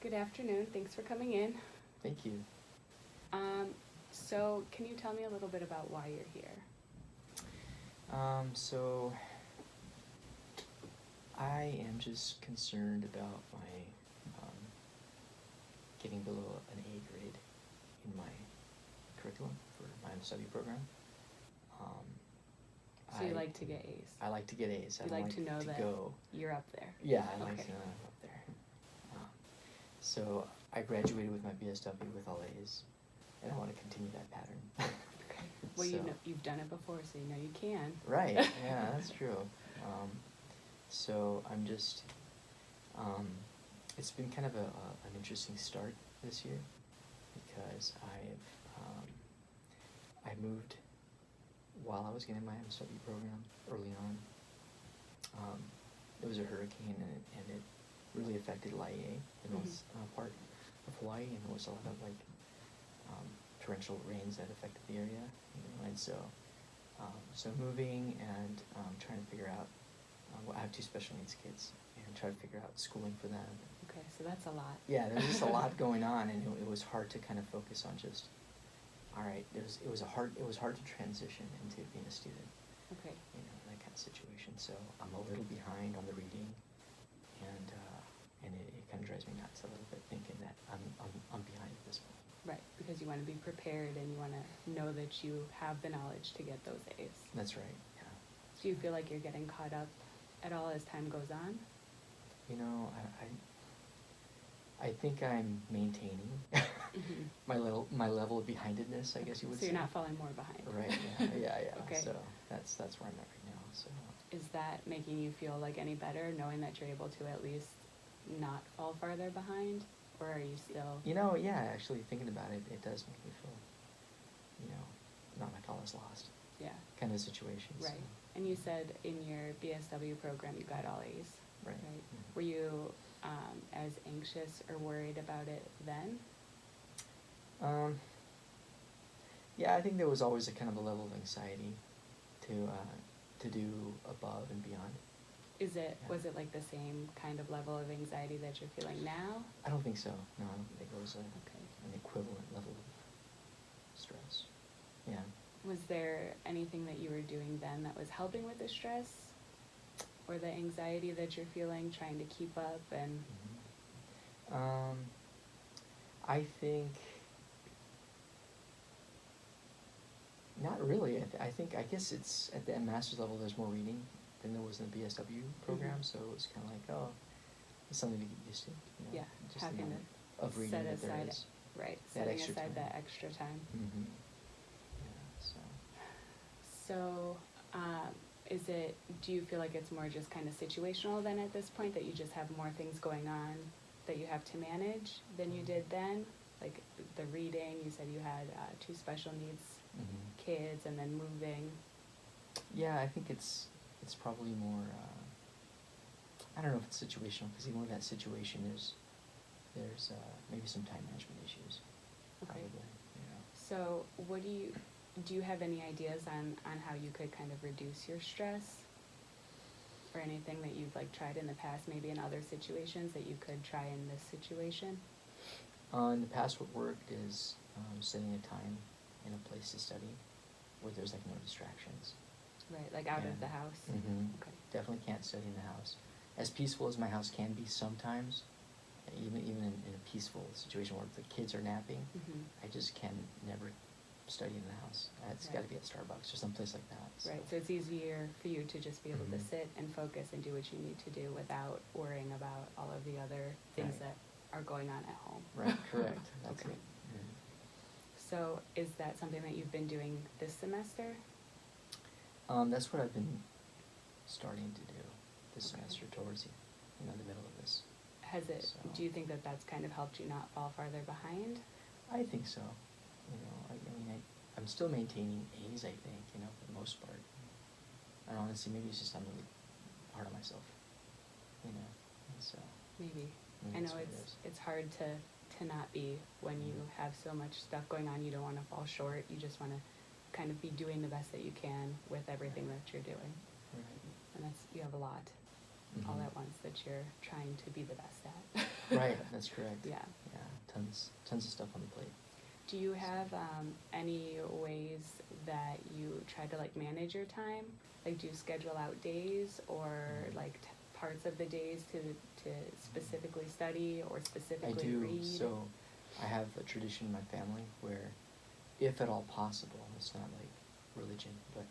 Good afternoon. Thanks for coming in. Thank you. So can you tell me a little bit about why you're here? So I am just concerned about my getting below an A grade in my curriculum for my study program. So you like to get A's? I like to get A's. You like to know that go. You're up there? Yeah, I like Okay. to know I'm up there. So I graduated with my BSW with all A's, and I want to continue that pattern. Okay. Well, you've done it before, so you know you can. Right, yeah, that's true. So I'm just, it's been kind of an interesting start this year because I moved while I was getting my MSW program early on. There was a hurricane and it really affected Laie, the north part of Hawaii, and there was a lot of torrential rains that affected the area, and so moving and trying to figure out. I have two special needs kids, and try to figure out schooling for them. Okay, so that's a lot. Yeah, there's just a lot going on, and it was hard to kind of focus on just. All right, it was hard to transition into being a student. Okay. That kind of situation. So I'm a little behind on the reading, and it kind of drives me nuts a little bit, thinking that I'm behind at this point. Right, because you want to be prepared and you want to know that you have the knowledge to get those A's. That's right. Yeah. Do you feel like you're getting caught up at all as time goes on? I think I'm maintaining my level of behindedness, I guess you would say. So you're not falling more behind. Right. Yeah. Okay. So that's where I'm at right now. So. Is that making you feel like any better, knowing that you're able to at least not fall farther behind, or are you still? Yeah. Actually, thinking about it, it does make me feel, not like all is lost. Yeah. Kind of situation. Right. So. And you said in your BSW program you got all A's. Right. Mm-hmm. Were you as anxious or worried about it then? Yeah, I think there was always a kind of a level of anxiety to do above and beyond. Was it like the same kind of level of anxiety that you're feeling now? I don't think so. No, I don't think it was an equivalent level of stress. Yeah. Was there anything that you were doing then that was helping with the stress or the anxiety that you're feeling, trying to keep up and? I think not really. I guess it's at the master's level. There's more reading than there was in the BSW program, so it was kind of like, it's something to get used to. Yeah, just having the amount of reading set that there aside, is. right? That Setting extra aside time. that extra time. Mm-hmm. Yeah. So, do you feel like it's more just kind of situational then at this point, that you just have more things going on that you have to manage than you did then? Like the reading, you said you had two special needs kids, and then moving. Yeah, I think it's probably more, I don't know if it's situational, because even with that situation, there's maybe some time management issues. Okay. Probably, So do you have any ideas on how you could kind of reduce your stress? Or anything that you've tried in the past, maybe in other situations, that you could try in this situation? In the past, what worked is setting a time and a place to study where there's no distractions. Right, like out of the house? Mm-hmm. Okay. Definitely can't study in the house. As peaceful as my house can be sometimes, even in a peaceful situation where the kids are napping, I just can never study in the house. It's got to be at Starbucks or someplace like that. So. Right, so it's easier for you to just be able to sit and focus and do what you need to do without worrying about all of the other things that are going on at home. Right, correct. That's Okay. it. Mm-hmm. So is that something that you've been doing this semester? That's what I've been starting to do this semester towards the middle of this. Do you think that that's kind of helped you not fall farther behind? I think so. I'm still maintaining A's, I think, for the most part. And honestly, maybe it's just I'm really hard on myself, and so. Maybe. I know it's hard to not be when you have so much stuff going on. You don't want to fall short. You just want to kind of be doing the best that you can with everything that you're doing. Right. And you have a lot all at once that you're trying to be the best at. Right, that's correct. Yeah. Yeah, tons of stuff on the plate. Do you have any ways that you try to like manage your time? Like, do you schedule out days or like parts of the days to specifically study or I specifically do. read? So I have a tradition in my family where, if at all possible, it's not like religion, but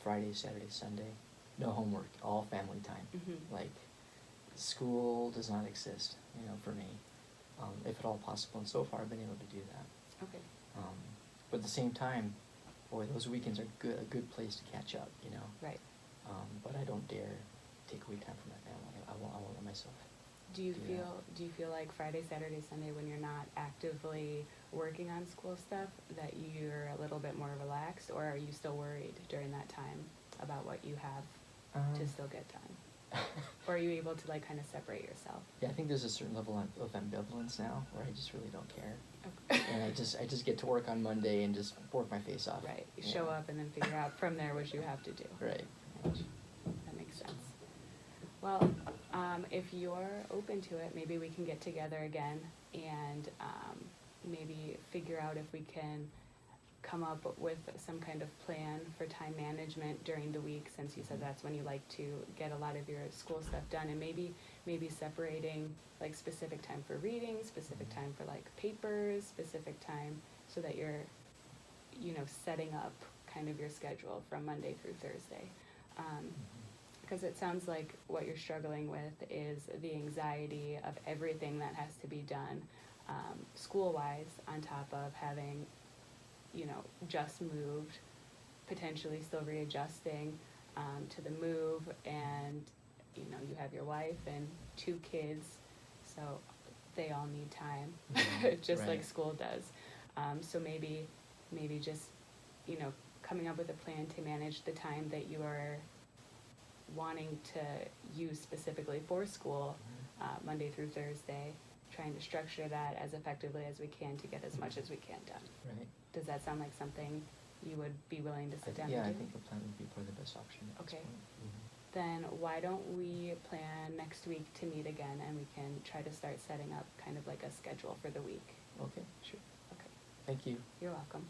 Friday, Saturday, Sunday, no homework, all family time. Mhm. Like, school does not exist, for me, if at all possible. And so far, I've been able to do that. Okay. But at the same time, boy, those weekends are a good place to catch up, Right. But I don't dare take away time from my family. I won't let myself. Do you do feel like Friday, Saturday, Sunday, when you're not actively working on school stuff, that you're a little bit more relaxed, or are you still worried during that time about what you have to still get done? Or are you able to like kind of separate yourself? Yeah, I think there's a certain level of ambivalence now where I just really don't care. Okay. And I just get to work on Monday and just work my face off. Right. You Yeah. show up and then figure out from there what you have to do. Right. That makes sense. Well, if you're open to it, maybe we can get together again and maybe figure out if we can come up with some kind of plan for time management during the week, since you said that's when you like to get a lot of your school stuff done, and maybe separating like specific time for reading, specific time for like papers, specific time, so that you're setting up kind of your schedule from Monday through Thursday. Because it sounds like what you're struggling with is the anxiety of everything that has to be done school-wise, on top of having just moved, potentially still readjusting to the move, and you have your wife and 2 kids, so they all need time, just Right. like school does. So maybe just coming up with a plan to manage the time that you are wanting to use specifically for school, Monday through Thursday, trying to structure that as effectively as we can to get as much as we can done. Right. Does that sound like something you would be willing to sit down Yeah, and I do? think a plan would be probably the best option at this Okay. point. Then why don't we plan next week to meet again, and we can try to start setting up kind of like a schedule for the week. Okay, sure. Okay. Thank you. You're welcome.